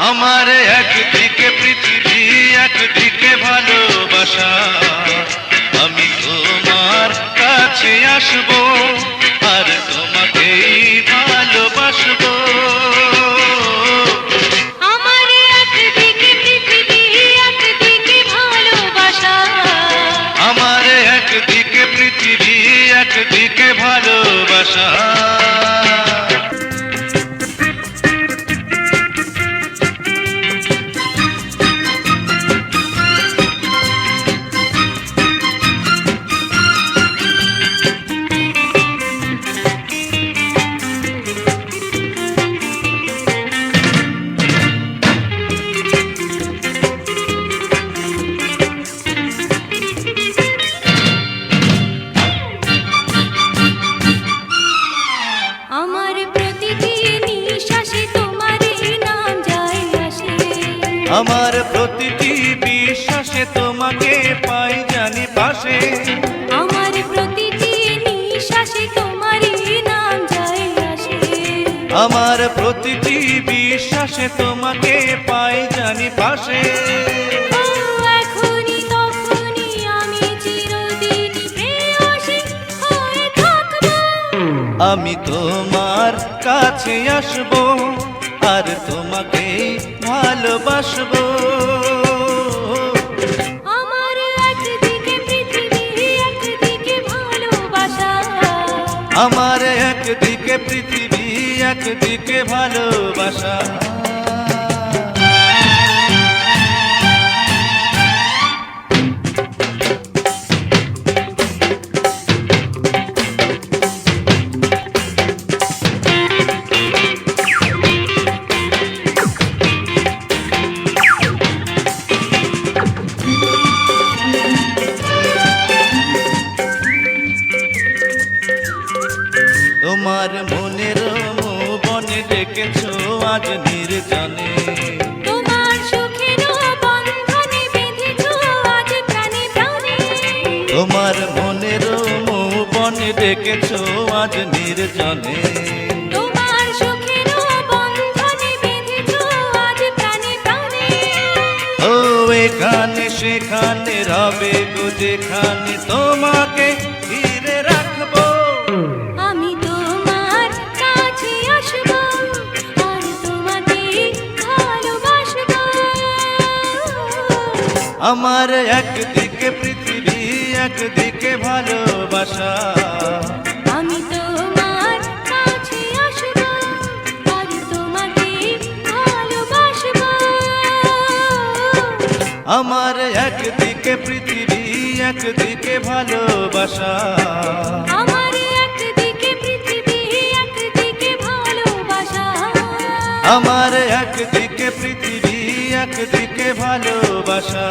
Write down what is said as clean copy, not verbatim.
আমার একদিকে পৃথিবী একদিকে ভালোবাসা, আমি তোমার কাছে আসবো আর তোমাকেই ভালোবাসবো। আমার একদিকে পৃথিবী একদিকে ভালোবাসা, আমার একদিকে পৃথিবী একদিকে ভালোবাসা। আমার প্রতিটি নিঃশ্বাসে তোমাকে পাই জানি পাশে, আমার প্রতিটি নিঃশ্বাসে তোমারই নাম যায় আসে, আমার প্রতিটি বিশ্বাসে তোমাকে পাই জানি পাশে। এখনই তখনই আমি চিরদিন প্রেয়সী হয়ে থাকবো, আমি তোমার কাছে আসবো আর তোমাকে ভালোবাসবো। আমার একদিকে পৃথিবী একদিকে ভালোবাসা, আমার একদিকে পৃথিবী একদিকে ভালোবাসা। তোমার মনের বনে ডেকেছো আজ নির্জনে, তোমার সুখের বন্ধনে বেঁধেছো আজ প্রাণে প্রাণে, তোমার মনের বনে ডেকেছো আজ নির্জনে, তোমার সুখের বন্ধনে বেঁধেছো আজ প্রাণে প্রাণে। ও এখানে সেখানে রবে গো যেখানে তোমাকে ঘিরে রাখবো, আমি তোমার কাছে আসবো আর তোমাকে ভালোবাসবো। আমার একদিকে পৃথিবী একদিকে ভালোবাসা, আমি তোমার কাছে আসবো আর তোমাকে ভালোবাসবো। আমার একদিকে পৃথিবী একদিকে ভালোবাসা, আমার একদিকে পৃথিবী একদিকে ভালোবাসা, আমার একদিকে পৃথিবী একদিকে ভালোবাসা।